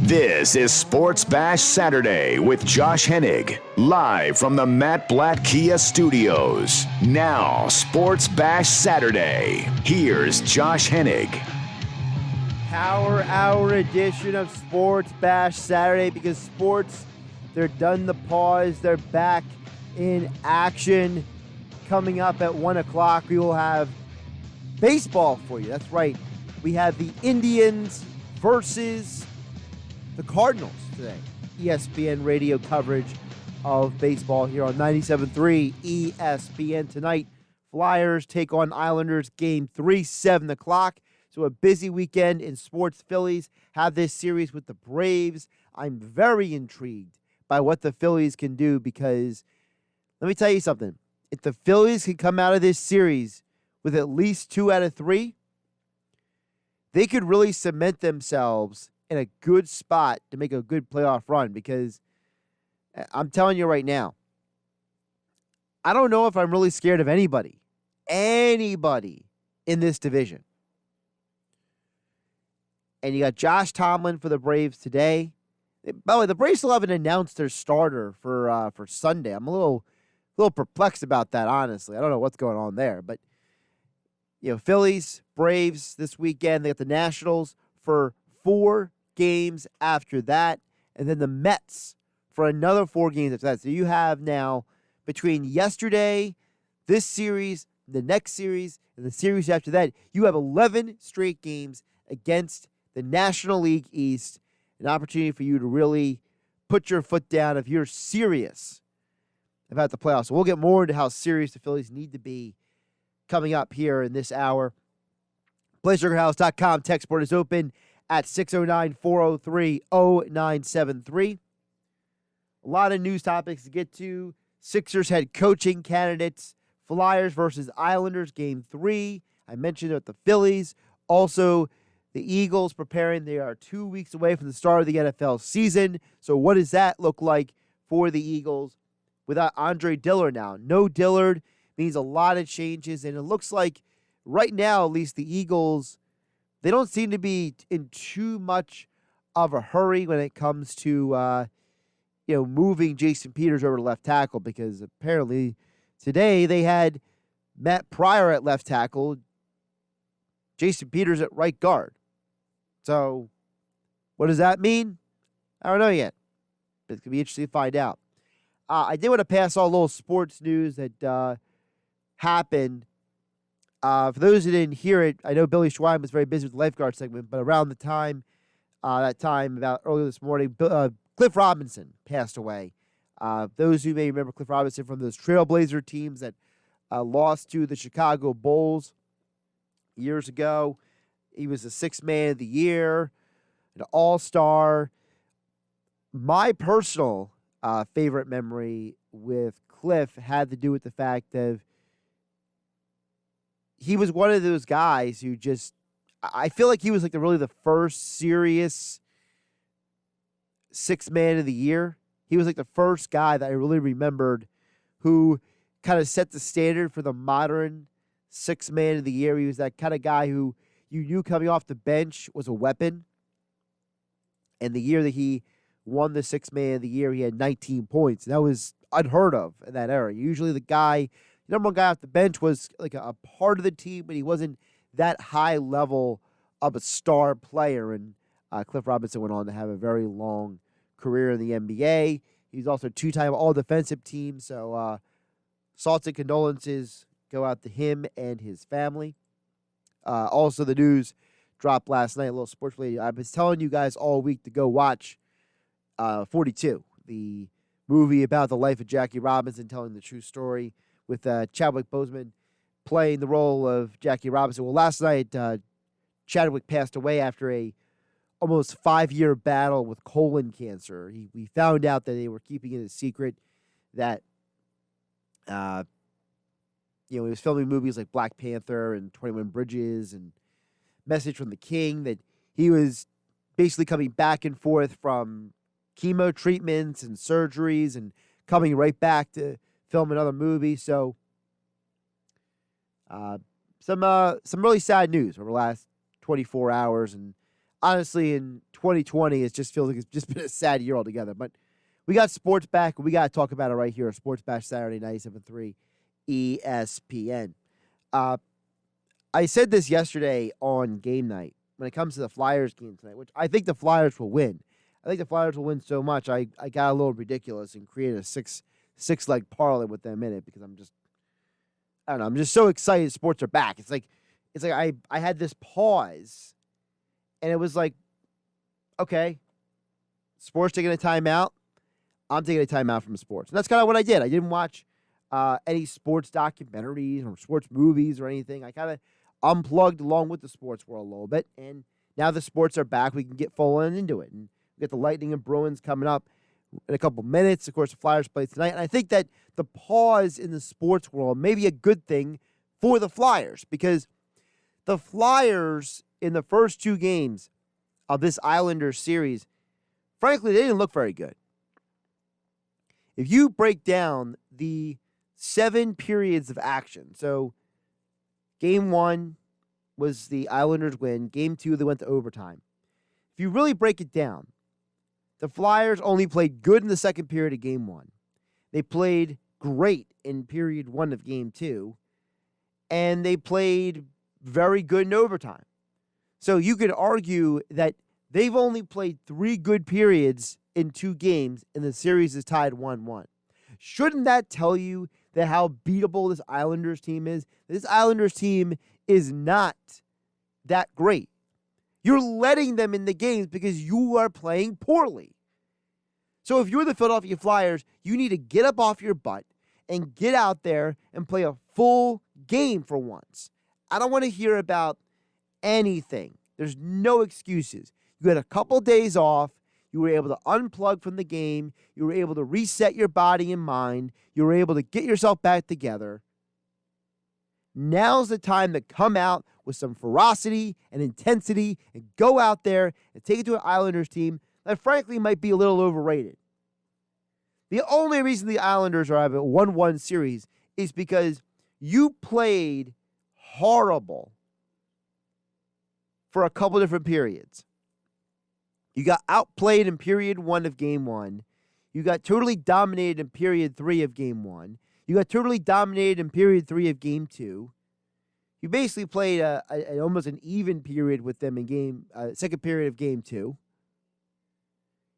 This is Sports Bash Saturday with Josh Hennig, live from the Matt Blatt Kia Studios. Now, Sports Bash Saturday. Here's Josh Hennig. Power Hour edition of Sports Bash Saturday, because sports, they're done the pause. They're back in action. Coming up at 1 o'clock, we will have baseball for you. That's right. We have the Indians versus the Cardinals today. ESPN radio coverage of baseball here on 97.3 ESPN tonight. Flyers take on Islanders, game 3, 7 o'clock. So a busy weekend in sports. Phillies have this series with the Braves. I'm very intrigued by what the Phillies can do, because let me tell you something. If the Phillies can come out of this series with at least 2 out of 3, they could really cement themselves in a good spot to make a good playoff run, because I'm telling you right now, I don't know if I'm really scared of anybody in this division. And you got Josh Tomlin for the Braves today. By the way, the Braves still haven't announced their starter for Sunday. I'm a little perplexed about that, honestly. I don't know what's going on there. But, Phillies, Braves this weekend. They got the Nationals for 4 games after that. And then the Mets for another 4 games after that. So you have now, between yesterday, this series, the next series, and the series after that, you have 11 straight games against the National League East. An opportunity for you to really put your foot down if you're serious about the playoffs. So we'll get more into how serious the Phillies need to be coming up here in this hour. BlazeSugarHouse.com text board is open at 609-403-0973. A lot of news topics to get to. Sixers head coaching candidates. Flyers versus Islanders, game 3. I mentioned that the Phillies. Also, the Eagles preparing. They are 2 weeks away from the start of the NFL season. So what does that look like for the Eagles without Andre Dillard now? No Dillard means a lot of changes, and it looks like right now, at least, the Eagles, they don't seem to be in too much of a hurry when it comes to moving Jason Peters over to left tackle, because apparently today they had Matt Pryor at left tackle, Jason Peters at right guard. So what does that mean? I don't know yet. It's going to be interesting to find out. I did want to pass on a little sports news that happened. For those who didn't hear it, I know Billy Schwein was very busy with the lifeguard segment, but around the time, about earlier this morning, Cliff Robinson passed away. Those who may remember Cliff Robinson from those Trailblazer teams that lost to the Chicago Bulls years ago. He was the 6th man of the year, an all-star. My personal favorite memory with Cliff had to do with the fact that he was one of those guys who just, I feel like he was like the first serious 6th man of the year. He was like the first guy that I really remembered who kind of set the standard for the modern 6th man of the year. He was that kind of guy who you knew coming off the bench was a weapon. And the year that he won the 6th man of the year, he had 19 points. And that was unheard of in that era. Usually the number one guy off the bench was like a part of the team, but he wasn't that high level of a star player. And Cliff Robinson went on to have a very long career in the NBA. He's also 2-time all-defensive team. So thoughts and condolences go out to him and his family. Also, the news dropped last night, a little sports related. I was telling you guys all week to go watch 42, the movie about the life of Jackie Robinson, telling the true story with Chadwick Boseman playing the role of Jackie Robinson. Well, last night, Chadwick passed away after a almost 5-year battle with colon cancer. We found out that they were keeping it a secret, that he was filming movies like Black Panther and 21 Bridges and Message from the King, that he was basically coming back and forth from chemo treatments and surgeries and coming right back to film another movie. So some really sad news over the last 24 hours. And honestly, in 2020, it just feels like it's just been a sad year altogether. But we got sports back. We got to talk about it right here. Sports Bash Saturday, 97.3 ESPN. I said this yesterday on game night when it comes to the Flyers game tonight, which I think the Flyers will win. I think the Flyers will win so much, I got a little ridiculous and created a six-leg parlay with them in it because I'm just so excited sports are back. It's like I had this pause, and it was like, okay, sports taking a timeout. I'm taking a timeout from sports. And that's kind of what I did. I didn't watch any sports documentaries or sports movies or anything. I kind of unplugged along with the sports world a little bit, and now the sports are back. We can get full on into it. And we get the Lightning and Bruins coming up in a couple minutes. Of course, the Flyers play tonight. And I think that the pause in the sports world may be a good thing for the Flyers because the Flyers in the first two games of this Islanders series, frankly, they didn't look very good. If you break down the 7 periods of action, so game 1 was the Islanders win. Game 2, they went to overtime. If you really break it down, the Flyers only played good in the second period of game 1. They played great in period 1 of game 2. And they played very good in overtime. So you could argue that they've only played 3 good periods in 2 games, and the series is tied 1-1. Shouldn't that tell you that how beatable this Islanders team is? This Islanders team is not that great. You're letting them in the games because you are playing poorly. So if you're the Philadelphia Flyers, you need to get up off your butt and get out there and play a full game for once. I don't want to hear about anything. There's no excuses. You had a couple days off. You were able to unplug from the game. You were able to reset your body and mind. You were able to get yourself back together. Now's the time to come out with some ferocity and intensity and go out there and take it to an Islanders team that frankly might be a little overrated. The only reason the Islanders are having a 1-1 series is because you played horrible for a couple different periods. You got outplayed in period 1 of game 1. You got totally dominated in period 3 of game 1. You got totally dominated in period 3 of game 2. You basically played almost an even period with them in second period of game 2.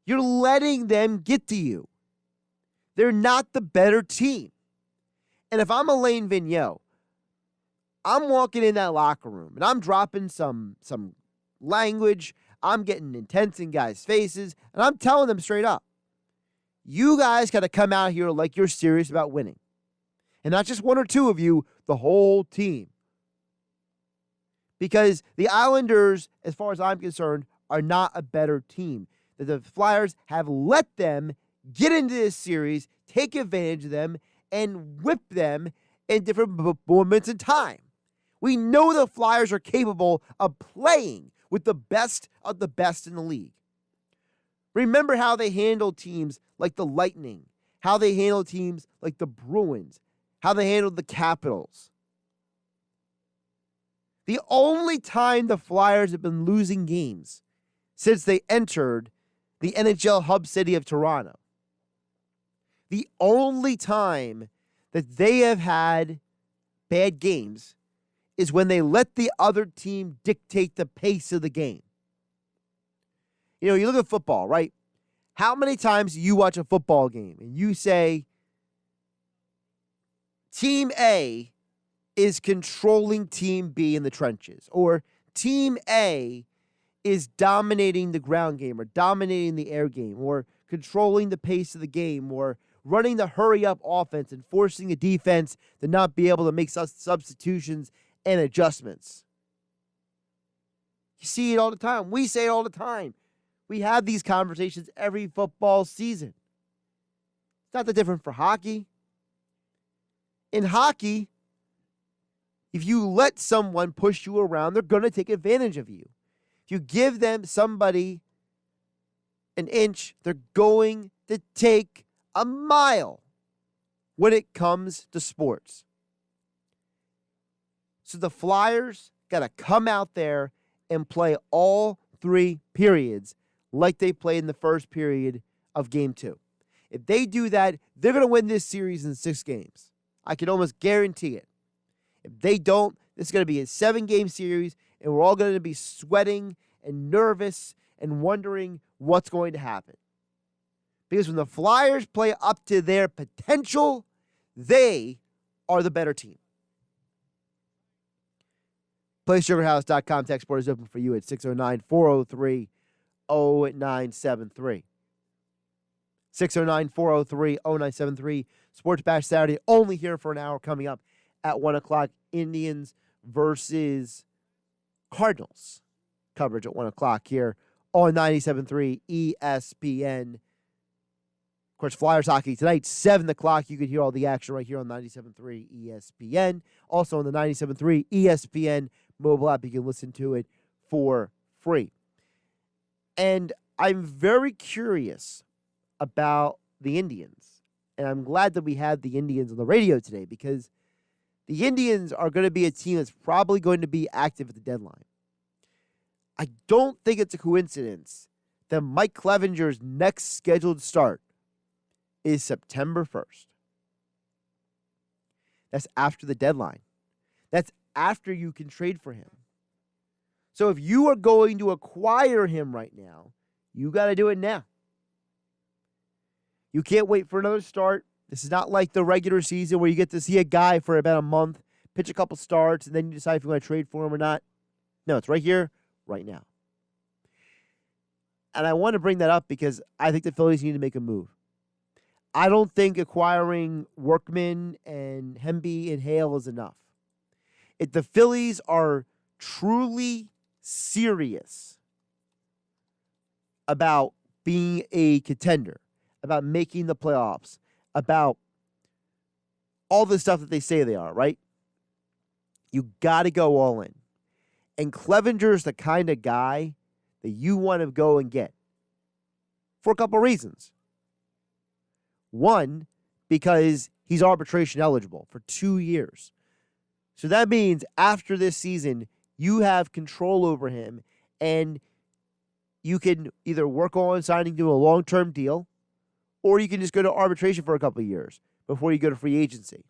You're letting them get to you. They're not the better team. And if I'm Alain Vigneault, I'm walking in that locker room and I'm dropping some language. I'm getting intense in guys' faces, and I'm telling them straight up, you guys got to come out here like you're serious about winning. And not just one or two of you, the whole team. Because the Islanders, as far as I'm concerned, are not a better team. The Flyers have let them get into this series, take advantage of them, and whip them in different moments in time. We know the Flyers are capable of playing with the best of the best in the league. Remember how they handled teams like the Lightning, how they handled teams like the Bruins, how they handled the Capitals. The only time the Flyers have been losing games since they entered the NHL hub city of Toronto. The only time that they have had bad games is when they let the other team dictate the pace of the game. You know, you look at football, right? How many times do you watch a football game and you say, Team A is controlling Team B in the trenches, or Team A is dominating the ground game, or dominating the air game, or controlling the pace of the game, or running the hurry-up offense and forcing a defense to not be able to make substitutions and adjustments. You see it all the time. We say it all the time. We have these conversations every football season. It's not that different for hockey. In hockey, if you let someone push you around, they're going to take advantage of you. If you give them somebody an inch, they're going to take a mile when it comes to sports. So the Flyers got to come out there and play all 3 periods like they played in the first period of Game 2. If they do that, they're going to win this series in 6 games. I can almost guarantee it. If they don't, this is going to be a 7-game series, and we're all going to be sweating and nervous and wondering what's going to happen. Because when the Flyers play up to their potential, they are the better team. PlaySugarHouse.com text board is open for you at 609-403-0973. 609-403-0973. Sports Bash Saturday, only here for an hour, coming up at 1 o'clock. Indians versus Cardinals. Coverage at 1 o'clock here on 97.3 ESPN. Of course, Flyers hockey tonight, 7 o'clock. You can hear all the action right here on 97.3 ESPN. Also on the 97.3 ESPN mobile app, you can listen to it for free. And I'm very curious about the Indians. And I'm glad that we had the Indians on the radio today, because the Indians are going to be a team that's probably going to be active at the deadline. I don't think it's a coincidence that Mike Clevenger's next scheduled start is September 1st. That's after the deadline. That's after you can trade for him. So if you are going to acquire him right now, you got to do it now. You can't wait for another start. This is not like the regular season where you get to see a guy for about a month, pitch a couple starts, and then you decide if you want to trade for him or not. No, it's right here, right now. And I want to bring that up because I think the Phillies need to make a move. I don't think acquiring Workman and Hemby and Hale is enough. If the Phillies are truly serious about being a contender, about making the playoffs, about all the stuff that they say they are, right? You got to go all in. And Clevenger's the kind of guy that you want to go and get for a couple reasons. One, because he's arbitration eligible for 2 years. So that means after this season, you have control over him, and you can either work on signing to a long-term deal, or you can just go to arbitration for a couple of years before you go to free agency.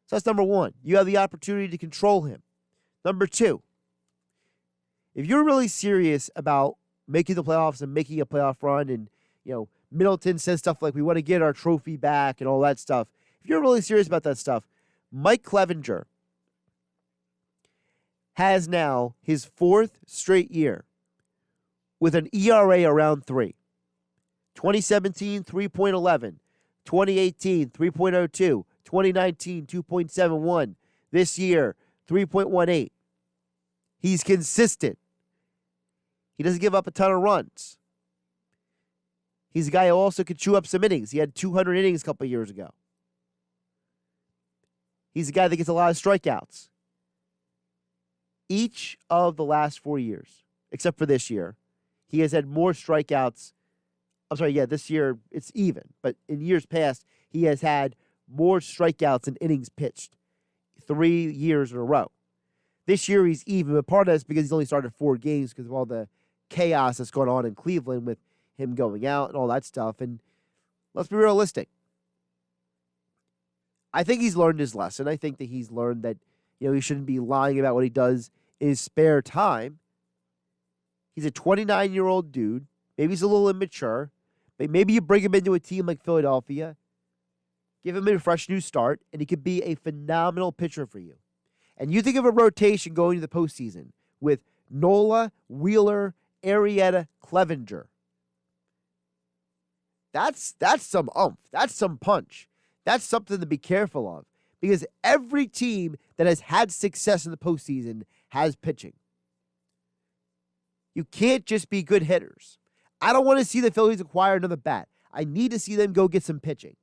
So that's number one. You have the opportunity to control him. Number two, if you're really serious about making the playoffs and making a playoff run, and, you know, Middleton says stuff like we want to get our trophy back and all that stuff. If you're really serious about that stuff, Mike Clevenger has now his 4th straight year with an ERA around 3. 2017, 3.11. 2018, 3.02. 2019, 2.71. This year, 3.18. He's consistent. He doesn't give up a ton of runs. He's a guy who also could chew up some innings. He had 200 innings a couple of years ago. He's a guy that gets a lot of strikeouts. Each of the last 4 years, except for this year, he has had more strikeouts. This year it's even. But in years past, he has had more strikeouts than innings pitched 3 years in a row. This year he's even, but part of that is because he's only started 4 games because of all the chaos that's going on in Cleveland with him going out and all that stuff. And let's be realistic. I think he's learned his lesson. I think that he's learned that, he shouldn't be lying about what he does in his spare time. He's a 29-year-old dude. Maybe he's a little immature. But maybe you bring him into a team like Philadelphia, give him a fresh new start, and he could be a phenomenal pitcher for you. And you think of a rotation going to the postseason with Nola, Wheeler, Arrieta, Clevenger. That's some oomph. That's some punch. That's something to be careful of, because every team that has had success in the postseason has pitching. You can't just be good hitters. I don't want to see the Phillies acquire another bat. I need to see them go get some pitching.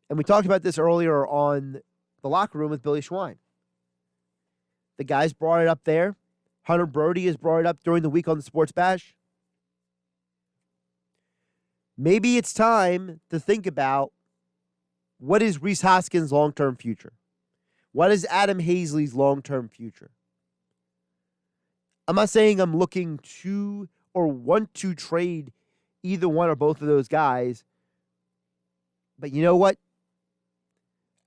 And we talked about this earlier on the locker room with Billy Schwein. The guys brought it up there. Hunter Brody has brought it up during the week on the Sports Bash. Maybe it's time to think about, what is Rhys Hoskins' long-term future? What is Adam Hazley's long-term future? I'm not saying I'm looking to or want to trade either one or both of those guys. But you know what?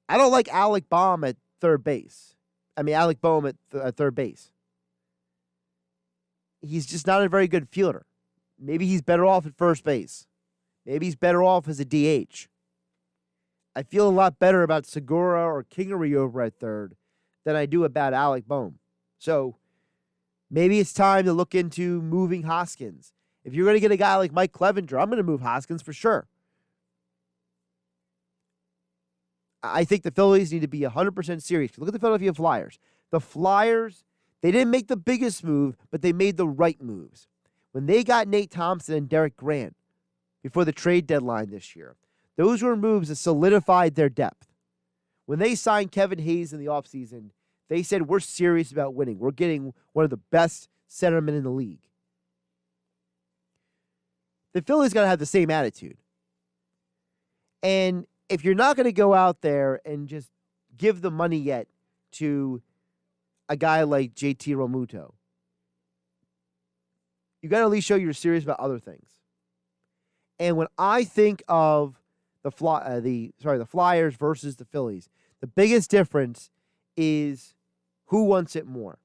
I don't like Alec Bohm at third base. Alec Bohm at third base. He's just not a very good fielder. Maybe he's better off at first base. Maybe he's better off as a DH. I feel a lot better about Segura or Kingery over at third than I do about Alec Bohm. So maybe it's time to look into moving Hoskins. If you're going to get a guy like Mike Clevenger, I'm going to move Hoskins for sure. I think the Phillies need to be 100% serious. Look at the Philadelphia Flyers. The Flyers, they didn't make the biggest move, but they made the right moves. When they got Nate Thompson and Derek Grant before the trade deadline this year, those were moves that solidified their depth. When they signed Kevin Hayes in the offseason, they said, we're serious about winning. We're getting one of the best centermen in the league. The Phillies got to have the same attitude. And if you're not going to go out there and just give the money yet to a guy like JT Realmuto, you got to at least show you're serious about other things. And when I think of the Flyers versus the Phillies, the biggest difference is who wants it more.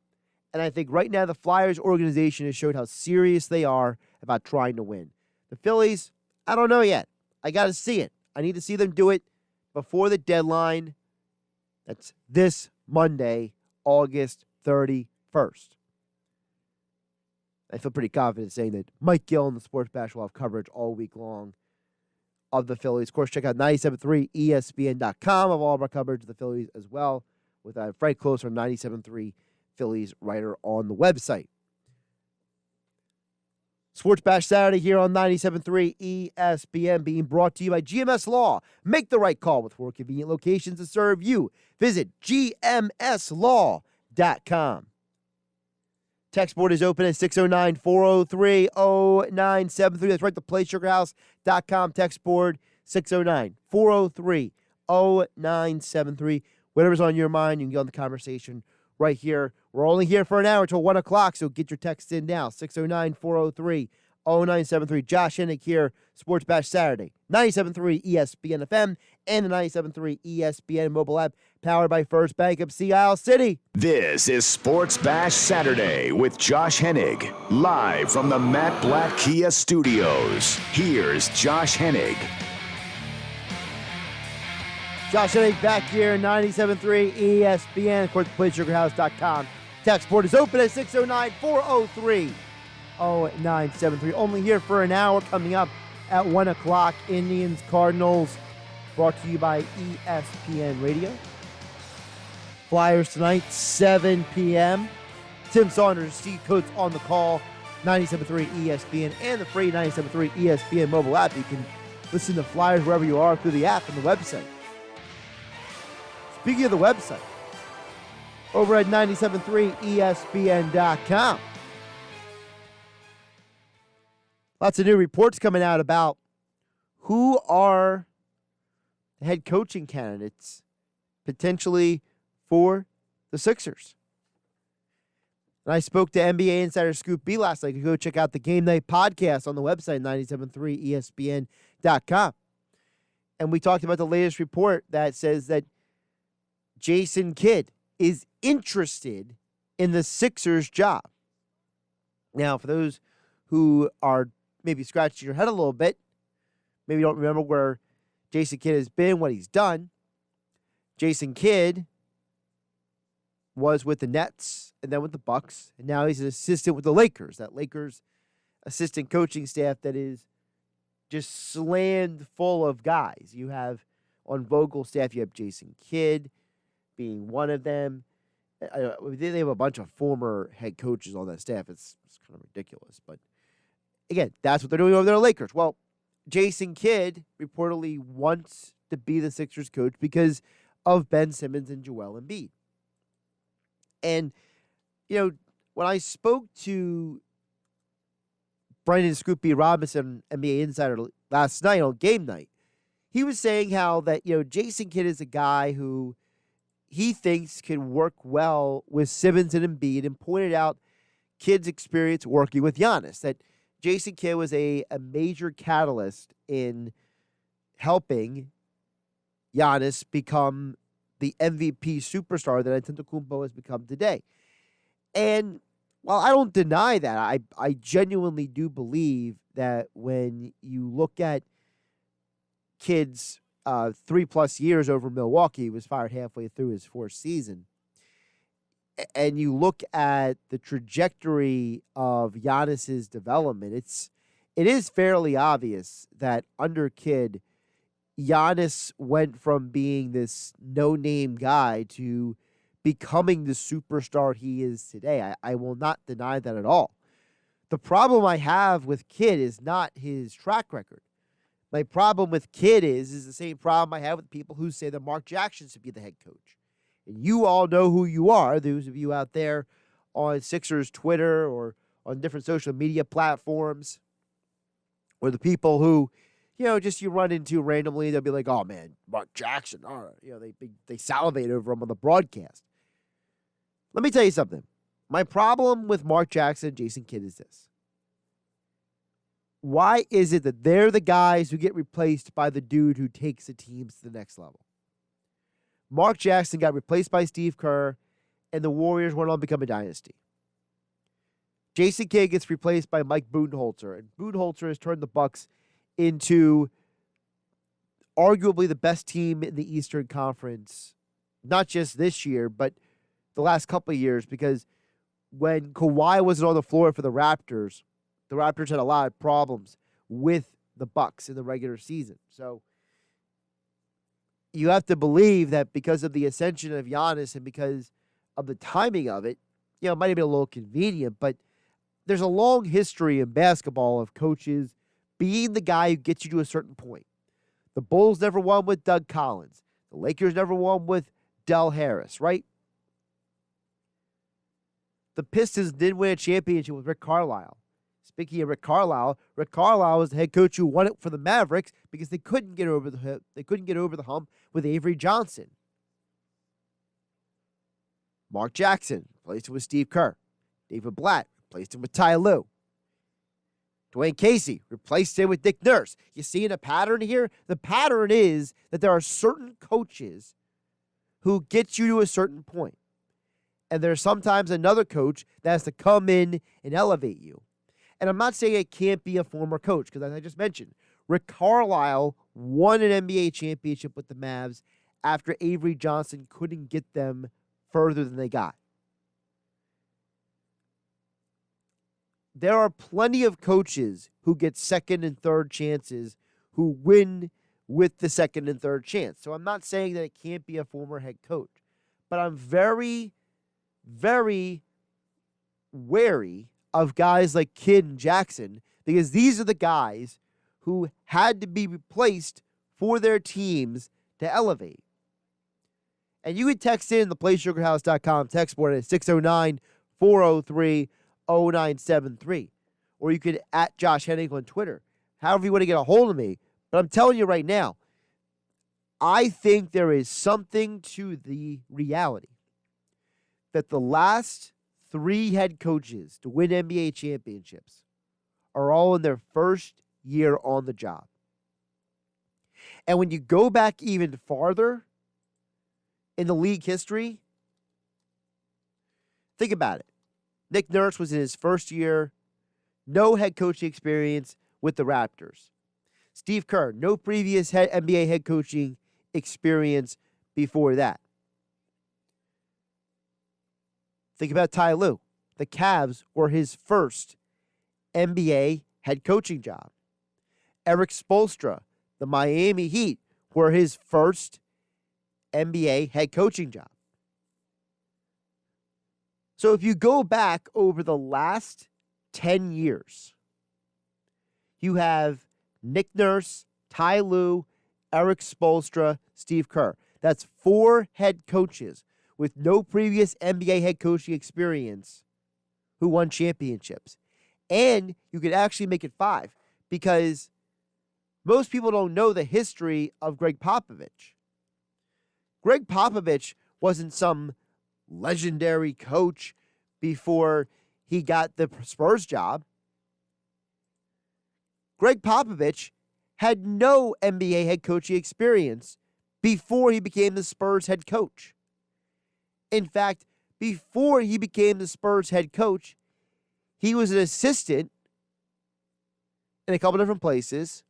And I think right now the Flyers organization has showed how serious they are about trying to win. The Phillies, I don't know yet. I got to see it. I need to see them do it before the deadline. That's this Monday, August 31st. I feel pretty confident saying that Mike Gill and the Sports Bash will have coverage all week long of the Phillies. Of course, check out 97.3 ESPN.com of all of our coverage of the Phillies as well, with Frank Closer, 97.3 Phillies writer on the website. Sports Bash Saturday here on 97.3 ESPN, being brought to you by GMS Law. Make the right call with 4 convenient locations to serve you. Visit gmslaw.com. Text board is open at 609-403-0973. That's right, the PlaySugarHouse.com text board, 609-403-0973. Whatever's on your mind, you can get on the conversation right here. We're only here for an hour until 1 o'clock, so get your texts in now, 609-403-0973. Josh Hennig here, Sports Bash Saturday, 97.3 ESPN FM and the 97.3 ESPN mobile app, powered by First Bank of Sea Isle City. This is Sports Bash Saturday with Josh Hennig, live from the Matt Blatt Kia Studios. Here's Josh Hennig. Josh Hennig back here, 97.3 ESPN. Of course, PlaySugarHouse.com. Text board is open at 609-403-0973. Only here for an hour. Coming up at 1 o'clock, Indians, Cardinals, brought to you by ESPN Radio. Flyers tonight, 7 p.m. Tim Saunders, Steve Coates on the call, 97.3 ESPN and the free 97.3 ESPN mobile app. You can listen to Flyers wherever you are through the app and the website. Speaking of the website, over at 97.3ESPN.com. Lots of new reports coming out about who are the head coaching candidates potentially for the Sixers. And I spoke to NBA insider Scoop B last night. You can go check out the Game Night podcast on the website, 97.3ESPN.com. And we talked about the latest report that says that Jason Kidd is interested in the Sixers job. Now, for those who are maybe scratching your head a little bit, maybe don't remember where Jason Kidd has been, what he's done. Jason Kidd was with the Nets and then with the Bucks, and now he's an assistant with the Lakers. That Lakers assistant coaching staff that is just slammed full of guys. You have on Vogel's staff, you have Jason Kidd being one of them. They have a bunch of former head coaches on that staff. It's kind of ridiculous. But again, that's what they're doing over there at Lakers. Well, Jason Kidd reportedly wants to be the Sixers coach because of Ben Simmons and Joel Embiid. And, you know, when I spoke to Brendan Scoop B. Robinson, NBA insider, last night on Game Night, he was saying how that, you know, Jason Kidd is a guy who he thinks can work well with Simmons and Embiid, and pointed out Kidd's experience working with Giannis, that Jason Kidd was a major catalyst in helping Giannis become the MVP superstar that Antetokounmpo has become today. And while I don't deny that, I genuinely do believe that when you look at Kidd's 3+ years over Milwaukee, he was fired halfway through his fourth season, and you look at the trajectory of Giannis's development, it is fairly obvious that under Kidd, Giannis went from being this no-name guy to becoming the superstar he is today. I will not deny that at all. The problem I have with Kidd is not his track record. My problem with Kidd is the same problem I have with people who say that Mark Jackson should be the head coach. And you all know who you are, those of you out there on Sixers Twitter or on different social media platforms, or the people who, just you run into randomly, they'll be like, oh man, Mark Jackson, they salivate over him on the broadcast. Let me tell you something. My problem with Mark Jackson and Jason Kidd is this. Why is it that they're the guys who get replaced by the dude who takes the teams to the next level? Mark Jackson got replaced by Steve Kerr, and the Warriors went on to become a dynasty. Jason Kidd gets replaced by Mike Budenholzer, and Budenholzer has turned the Bucks into arguably the best team in the Eastern Conference, not just this year, but the last couple of years, because when Kawhi wasn't on the floor for the Raptors had a lot of problems with the Bucks in the regular season. So you have to believe that because of the ascension of Giannis and because of the timing of it, it might have been a little convenient, but there's a long history in basketball of coaches being the guy who gets you to a certain point. The Bulls never won with Doug Collins. The Lakers never won with Del Harris, right? The Pistons did win a championship with Rick Carlisle. Speaking of Rick Carlisle was the head coach who won it for the Mavericks because they couldn't get over the hump with Avery Johnson. Mark Jackson replaced him with Steve Kerr. David Blatt replaced him with Ty Lue. Dwayne Casey replaced him with Nick Nurse. You seeing a pattern here? The pattern is that there are certain coaches who get you to a certain point. And there's sometimes another coach that has to come in and elevate you. And I'm not saying it can't be a former coach, because as I just mentioned, Rick Carlisle won an NBA championship with the Mavs after Avery Johnson couldn't get them further than they got. There are plenty of coaches who get second and third chances who win with the second and third chance. So I'm not saying that it can't be a former head coach, but I'm very, very wary of guys like Kidd and Jackson, because these are the guys who had to be replaced for their teams to elevate. And you can text in the PlaySugarHouse.com text board at 609-403-0973. Or you could at Josh Hennig on Twitter. However you want to get a hold of me. But I'm telling you right now, I think there is something to the reality that the last 3 head coaches to win NBA championships are all in their first year on the job. And when you go back even farther in the league history, think about it. Nick Nurse was in his first year, no head coaching experience with the Raptors. Steve Kerr, no previous NBA head coaching experience before that. Think about Ty Lue. The Cavs were his first NBA head coaching job. Eric Spoelstra, the Miami Heat, were his first NBA head coaching job. So if you go back over the last 10 years, you have Nick Nurse, Ty Lue, Eric Spoelstra, Steve Kerr. That's 4 head coaches with no previous NBA head coaching experience who won championships. And you could actually make it 5 because most people don't know the history of Greg Popovich. Greg Popovich wasn't some legendary coach before he got the Spurs job, Greg Popovich had no NBA head coaching experience before he became the Spurs head coach. In fact, before he became the Spurs head coach, he was an assistant in a couple different places,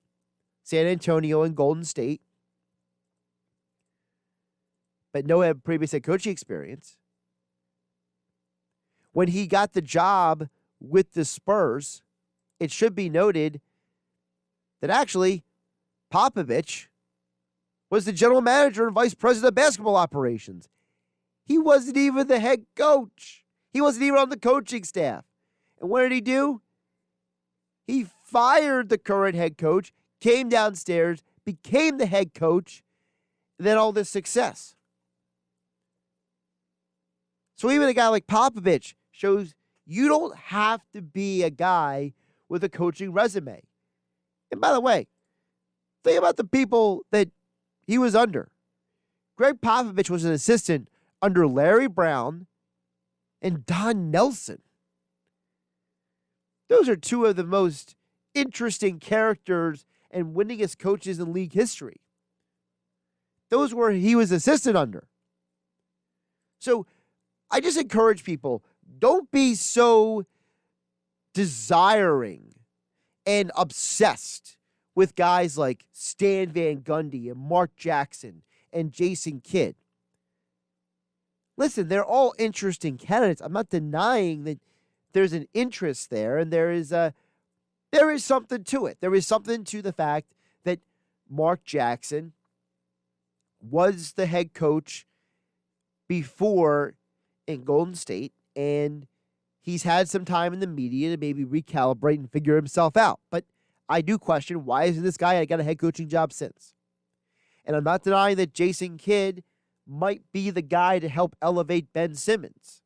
San Antonio and Golden State, but no previous head coaching experience. When he got the job with the Spurs, it should be noted that actually Popovich was the general manager and vice president of basketball operations. He wasn't even the head coach. He wasn't even on the coaching staff. And what did he do? He fired the current head coach, came downstairs, became the head coach, and then all this success. So even a guy like Popovich shows you don't have to be a guy with a coaching resume. And by the way, think about the people that he was under. Greg Popovich was an assistant under Larry Brown and Don Nelson. Those are two of the most interesting characters and winningest coaches in league history. Those were he was assistant under. So I just encourage people, don't be so desiring and obsessed with guys like Stan Van Gundy and Mark Jackson and Jason Kidd. Listen, they're all interesting candidates. I'm not denying that there's an interest there, and there is something to it. There is something to the fact that Mark Jackson was the head coach before in Golden State, and he's had some time in the media to maybe recalibrate and figure himself out. But I do question, why isn't this guy got a head coaching job since? And I'm not denying that Jason Kidd might be the guy to help elevate Ben Simmons.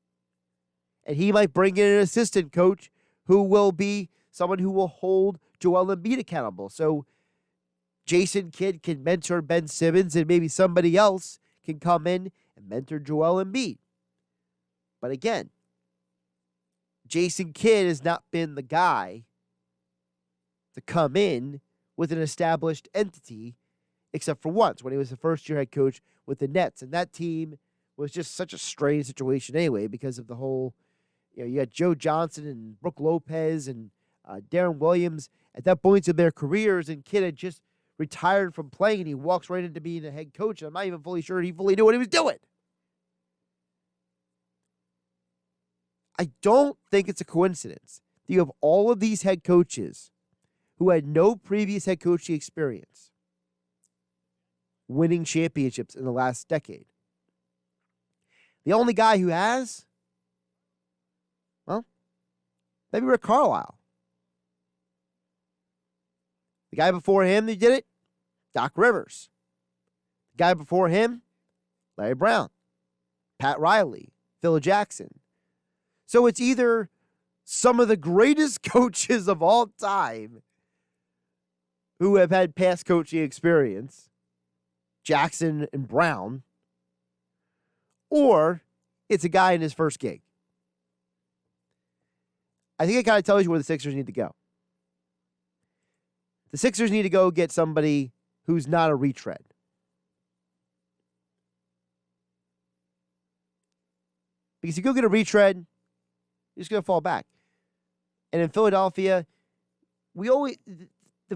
And he might bring in an assistant coach who will be someone who will hold Joel Embiid accountable. So Jason Kidd can mentor Ben Simmons, and maybe somebody else can come in and mentor Joel Embiid. But again, Jason Kidd has not been the guy to come in with an established entity, except for once when he was the first-year head coach with the Nets. And that team was just such a strange situation anyway because of the whole, you had Joe Johnson and Brooke Lopez and Darren Williams at that point in their careers, and Kidd had just retired from playing, and he walks right into being a head coach. I'm not even fully sure he fully knew what he was doing. I don't think it's a coincidence that you have all of these head coaches who had no previous head coaching experience winning championships in the last decade. The only guy who has, well, maybe Rick Carlisle. The guy before him who did it, Doc Rivers. The guy before him, Larry Brown, Pat Riley, Phil Jackson. So it's either some of the greatest coaches of all time who have had past coaching experience, Jackson and Brown, or it's a guy in his first gig. I think it kind of tells you where the Sixers need to go. The Sixers need to go get somebody who's not a retread. Because if you go get a retread, you're just going to fall back. And in Philadelphia, the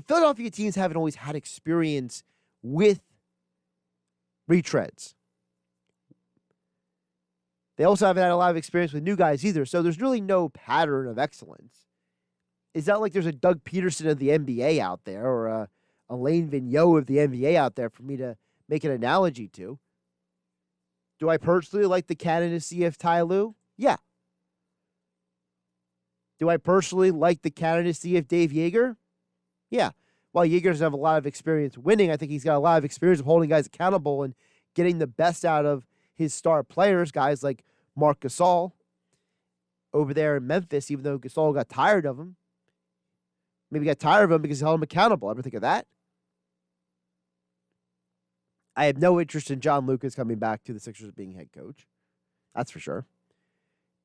Philadelphia teams haven't always had experience with retreads. They also haven't had a lot of experience with new guys either, so there's really no pattern of excellence. It's not like there's a Doug Peterson of the NBA out there or a Alain Vigneault of the NBA out there for me to make an analogy to. Do I personally like the candidacy of Ty Lue? Yeah. Do I personally like the candidacy of Dave Yeager? Yeah. While Yeager doesn't have a lot of experience winning, I think he's got a lot of experience of holding guys accountable and getting the best out of his star players, guys like Marc Gasol over there in Memphis, even though Gasol got tired of him. Maybe got tired of him because he held him accountable. Ever think of that? I have no interest in John Lucas coming back to the Sixers being head coach. That's for sure.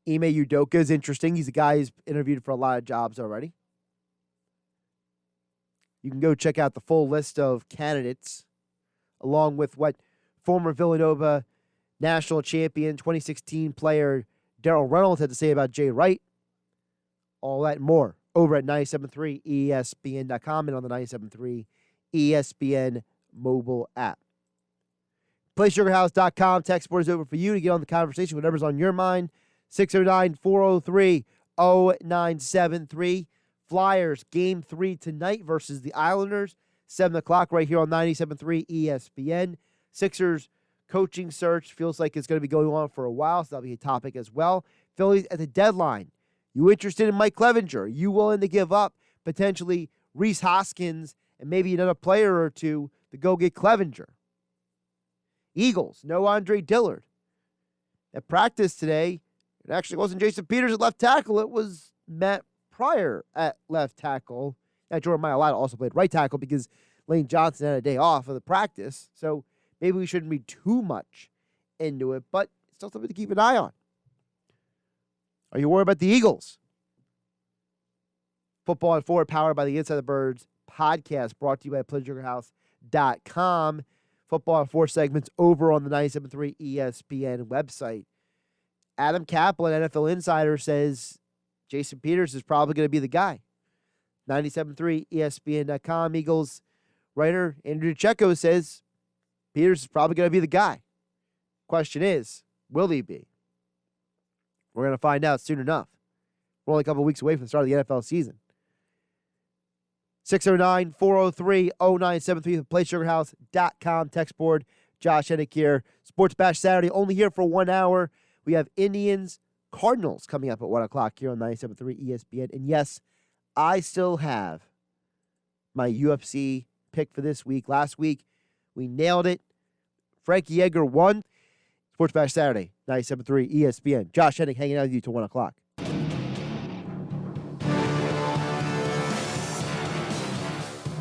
Ime Udoka is interesting. He's a guy who's interviewed for a lot of jobs already. You can go check out the full list of candidates, along with what former Villanova national champion, 2016 player Darrell Reynolds had to say about Jay Wright. All that and more over at 97.3 ESPN.com and on the 97.3 ESPN mobile app. PlaySugarHouse.com. Text board is open for you to get on the conversation, whatever's on your mind. 609-403-0973. Flyers, Game 3 tonight versus the Islanders. 7 o'clock right here on 97.3 ESPN. Sixers coaching search feels like it's going to be going on for a while, so that'll be a topic as well. Phillies at the deadline. You interested in Mike Clevenger? You willing to give up potentially Rhys Hoskins and maybe another player or two to go get Clevenger? Eagles, no Andre Dillard. At practice today, it actually wasn't Jason Peters at left tackle. It was Matt Pryor at left tackle. Now, Jordan Mailata also played right tackle because Lane Johnson had a day off of the practice. So maybe we shouldn't read too much into it, but it's still something to keep an eye on. Are you worried about the Eagles? Football and Forward, powered by the Inside the Birds podcast, brought to you by PlaySugarHouse.com. Football and 4 segments over on the 97.3 ESPN website. Adam Kaplan, NFL Insider, says Jason Peters is probably going to be the guy. 97.3 ESPN.com. Eagles writer Andrew DeCecco says Peters is probably going to be the guy. Question is, will he be? We're going to find out soon enough. We're only a couple weeks away from the start of the NFL season. 609-403-0973 from PlaySugarHouse.com. Text board. Josh Hennig here. Sports Bash Saturday, only here for 1 hour. We have Indians Cardinals coming up at 1 o'clock here on 97.3 ESPN. And yes, I still have my UFC pick for this week. Last week, we nailed it. Frankie Edgar won. Sports Bash Saturday, 97.3 ESPN. Josh Hennig hanging out with you till 1 o'clock.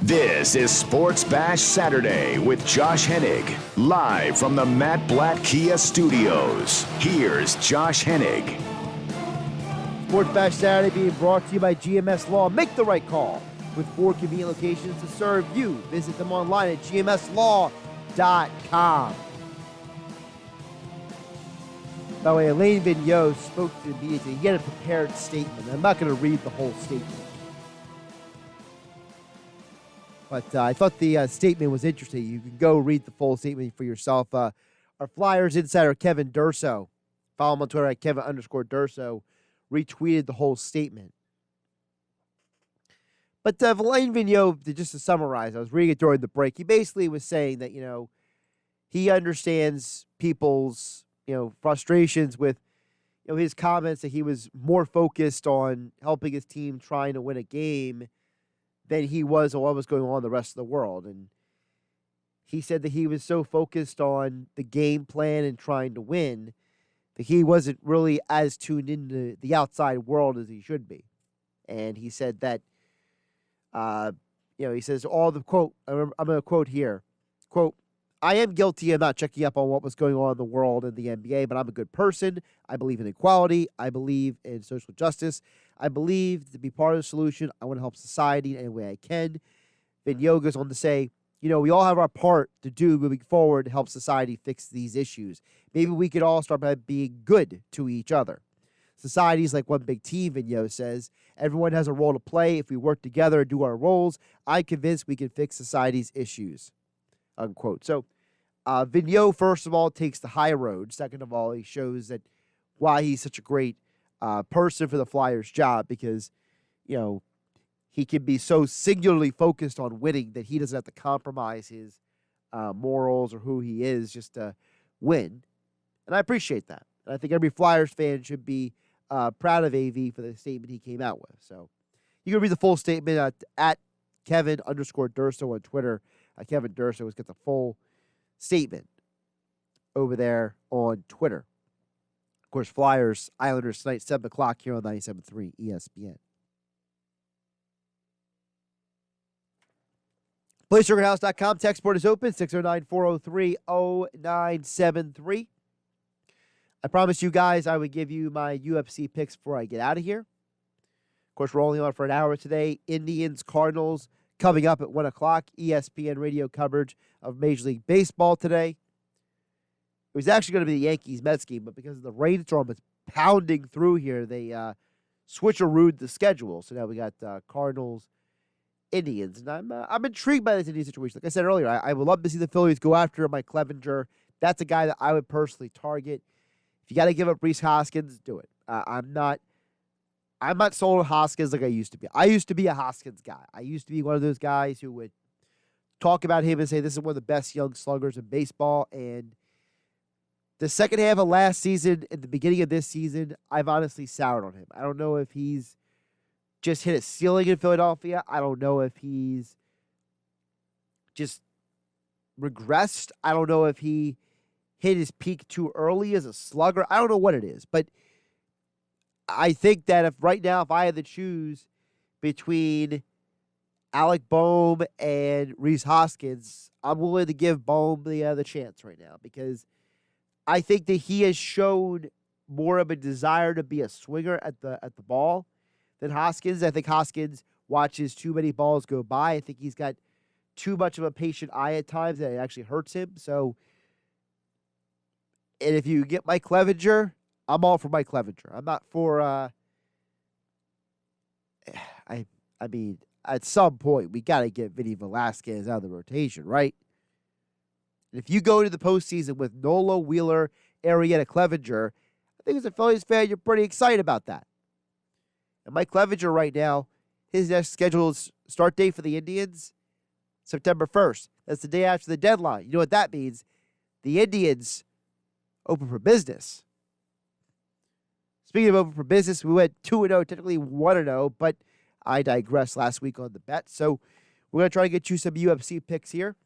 This is Sports Bash Saturday with Josh Hennig, live from the Matt Blatt Kia Studios. Here's Josh Hennig. Sports Bash Saturday being brought to you by GMS Law. Make the right call. With 4 convenient locations to serve you. Visit them online at gmslaw.com. By the way, Elaine Vigneault spoke to the media today. He had a prepared statement. I'm not going to read the whole statement. But I thought the statement was interesting. You can go read the full statement for yourself. Our Flyers insider, Kevin Durso, follow him on Twitter at Kevin_Durso, retweeted the whole statement. But Elaine Vigneault, just to summarize, I was reading it during the break. He basically was saying that, he understands people's, frustrations with, his comments that he was more focused on helping his team trying to win a game than he was on what was going on in the rest of the world. And he said that he was so focused on the game plan and trying to win that he wasn't really as tuned into the outside world as he should be. And he said that, he says all the quote, I'm going to quote here, quote, "I am guilty of not checking up on what was going on in the world and the NBA, but I'm a good person. I believe in equality. I believe in social justice. I believe to be part of the solution. I want to help society in any way I can." Vigneault goes on to say, we all have our part to do moving forward to help society fix these issues. Maybe we could all start by being good to each other. Society is like one big team, Vigneault says. Everyone has a role to play. If we work together and do our roles, I'm convinced we can fix society's issues, unquote. So Vigneault, first of all, takes the high road. Second of all, he shows that why he's such a great person for the Flyers job, because, he can be so singularly focused on winning that he doesn't have to compromise his morals or who he is just to win. And I appreciate that. And I think every Flyers fan should be proud of AV for the statement he came out with. So you can read the full statement at Kevin_Durso on Twitter. Kevin Durso has got the full statement over there on Twitter. Of course, Flyers, Islanders tonight, 7 o'clock here on 97.3 ESPN. PlaySugarHouse.com. Text board is open, 609-403-0973. I promised you guys I would give you my UFC picks before I get out of here. Of course, we're only on for an hour today. Indians, Cardinals, coming up at 1 o'clock. ESPN radio coverage of Major League Baseball today. It was actually going to be the Yankees-Mets game, but because of the rainstorm that's pounding through here, they switcherooed the schedule. So now we got Cardinals, Indians. And I'm intrigued by this Indian situation. Like I said earlier, I would love to see the Phillies go after Mike Clevenger. That's a guy that I would personally target. If you got to give up Rhys Hoskins, do it. I'm not sold on Hoskins like I used to be. I used to be a Hoskins guy. I used to be one of those guys who would talk about him and say this is one of the best young sluggers in baseball. And the second half of last season and the beginning of this season, I've honestly soured on him. I don't know if he's just hit a ceiling in Philadelphia. I don't know if he's just regressed. I don't know if he hit his peak too early as a slugger. I don't know what it is. But I think that if I had to choose between Alec Boehm and Rhys Hoskins, I'm willing to give Boehm the chance right now because I think that he has shown more of a desire to be a swinger at the ball than Hoskins. I think Hoskins watches too many balls go by. I think he's got too much of a patient eye at times that it actually hurts him. So, and if you get Mike Clevenger, I'm all for Mike Clevenger. I'm not for. I mean, at some point we got to get Vinny Velasquez out of the rotation, right? And if you go to the postseason with Nola, Wheeler, Arrieta, Clevenger, I think as a Phillies fan, you're pretty excited about that. And Mike Clevenger right now, his next scheduled start date for the Indians, September 1st. That's the day after the deadline. You know what that means? The Indians open for business. Speaking of open for business, we went 2-0, technically 1-0, but I digressed last week on the bet. So we're going to try to get you some UFC picks here.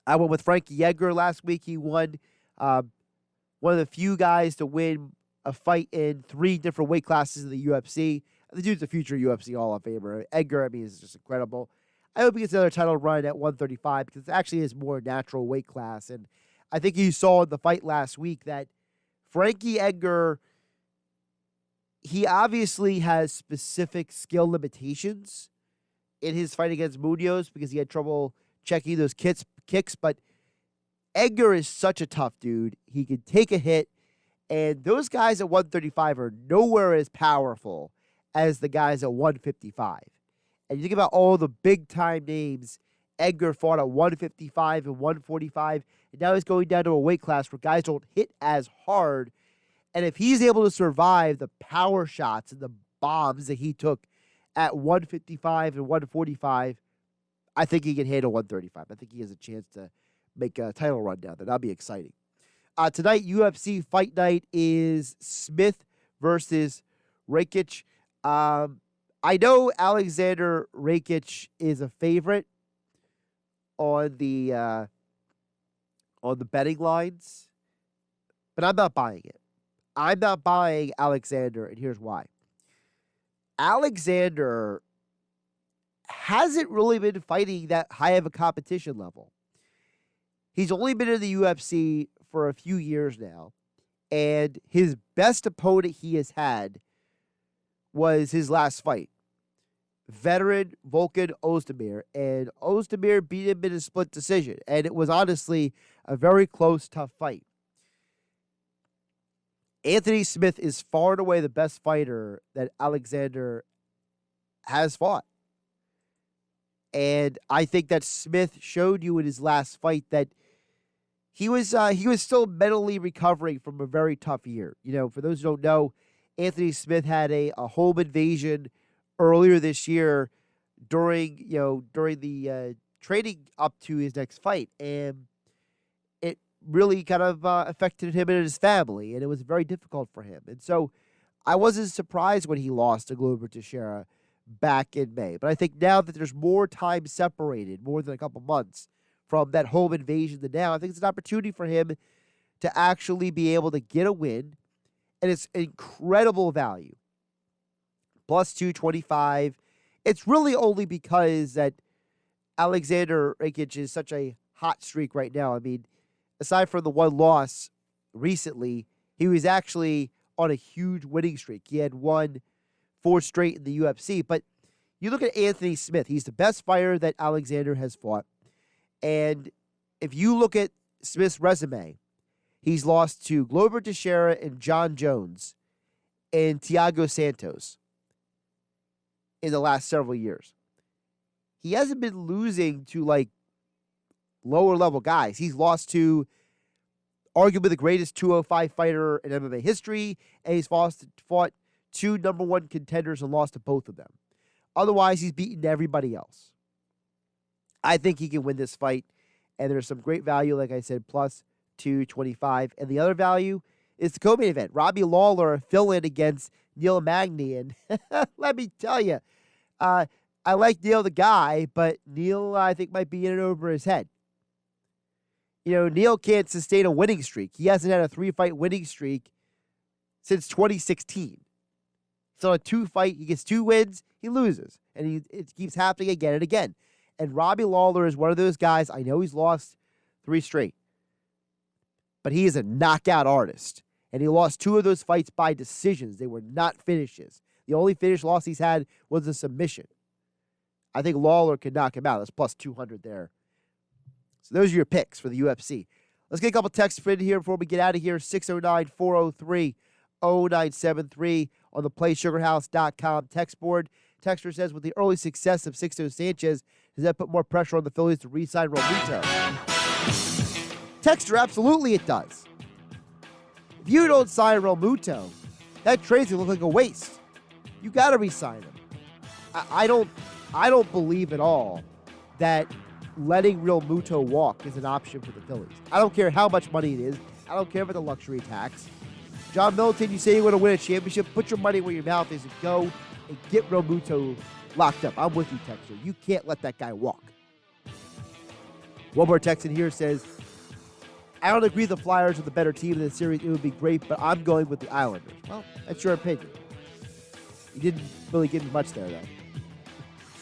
I went with Frankie Edgar last week. He won one of the few guys to win a fight in 3 different weight classes in the UFC. The dude's a future UFC Hall of Famer. Edgar, I mean, is just incredible. I hope he gets another title run at 135 because it's actually his more natural weight class. And I think you saw in the fight last week that Frankie Edgar, he obviously has specific skill limitations in his fight against Munoz because he had trouble checking those kicks, but Edgar is such a tough dude. He can take a hit, and those guys at 135 are nowhere as powerful as the guys at 155. And you think about all the big-time names Edgar fought at 155 and 145, and now he's going down to a weight class where guys don't hit as hard. And if he's able to survive the power shots and the bombs that he took at 155 and 145, I think he can handle 135. I think he has a chance to make a title run down there. That'll be exciting. Tonight, UFC Fight Night is Smith versus Rakic. I know Alexander Rakic is a favorite on the betting lines, but I'm not buying it. I'm not buying Alexander, and here's why. Alexander hasn't really been fighting that high of a competition level. He's only been in the UFC for a few years now, and his best opponent he has had was his last fight. Veteran Volkan Ozdemir, and Ozdemir beat him in a split decision, and it was honestly a very close, tough fight. Anthony Smith is far and away the best fighter that Alexander has fought. And I think that Smith showed you in his last fight that he was still mentally recovering from a very tough year. You know, for those who don't know, Anthony Smith had a home invasion earlier this year during the training up to his next fight, and it really kind of affected him and his family, and it was very difficult for him. And so I wasn't surprised when he lost to Glover Teixeira back in May. But I think now that there's more time separated, more than a couple months from that home invasion to now, I think it's an opportunity for him to actually be able to get a win, and it's incredible value. Plus 225. It's really only because that Alexander Rakic is such a hot streak right now. I mean, aside from the one loss recently, He was actually on a huge winning streak. He had won 4 straight in the UFC. But you look at Anthony Smith. He's the best fighter that Alexander has fought. And if you look at Smith's resume, he's lost to Glover Teixeira and John Jones and Thiago Santos in the last several years. He hasn't been losing to, like, lower-level guys. He's lost to arguably the greatest 205 fighter in MMA history, and he's fought 2 number 1 contenders and lost to both of them. Otherwise, he's beaten everybody else. I think he can win this fight, and there's some great value, like I said, plus 225. And the other value is the co-main event. Robbie Lawler, a fill-in against Neil Magny. And let me tell you, I like Neil the guy, but Neil, I think, might be in and over his head. You know, Neil can't sustain a winning streak. He hasn't had a 3-fight winning streak since 2016. So a 2-fight, he gets 2 wins, he loses. And it keeps happening again and again. And Robbie Lawler is one of those guys, I know he's lost 3 straight, but he is a knockout artist. And he lost 2 of those fights by decisions. They were not finishes. The only finish loss he's had was a submission. I think Lawler could knock him out. That's plus 200 there. So those are your picks for the UFC. Let's get a couple texts in here before we get out of here. 609-403-0973 on the PlaySugarHouse.com text board. Texter says, with the early success of Sixto Sanchez, does that put more pressure on the Phillies to re-sign Realmuto? Texter, absolutely it does. If you don't sign Realmuto, that trade's going to look like a waste. You got to re-sign him. I don't believe at all that letting Realmuto walk is an option for the Phillies. I don't care how much money it is. I don't care about the luxury tax. John Middleton, you say you want to win a championship, put your money where your mouth is and go and get Realmuto locked up. I'm with you, Texter. You can't let that guy walk. One more text in here says, I don't agree the Flyers are the better team in the series. It would be great, but I'm going with the Islanders. Well, that's your opinion. You didn't really give me much there, though.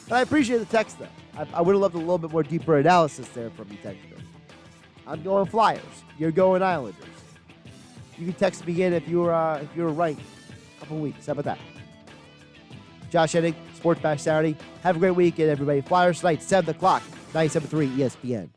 But I appreciate the text, though. I would have loved a little bit more deeper analysis there from you, Texter. I'm going Flyers. You're going Islanders. You can text me in if you were right. A couple weeks. How about that? Josh Hennig, Sports Bash Saturday. Have a great weekend, everybody. Flyers tonight, 7 o'clock, 97.3 ESPN.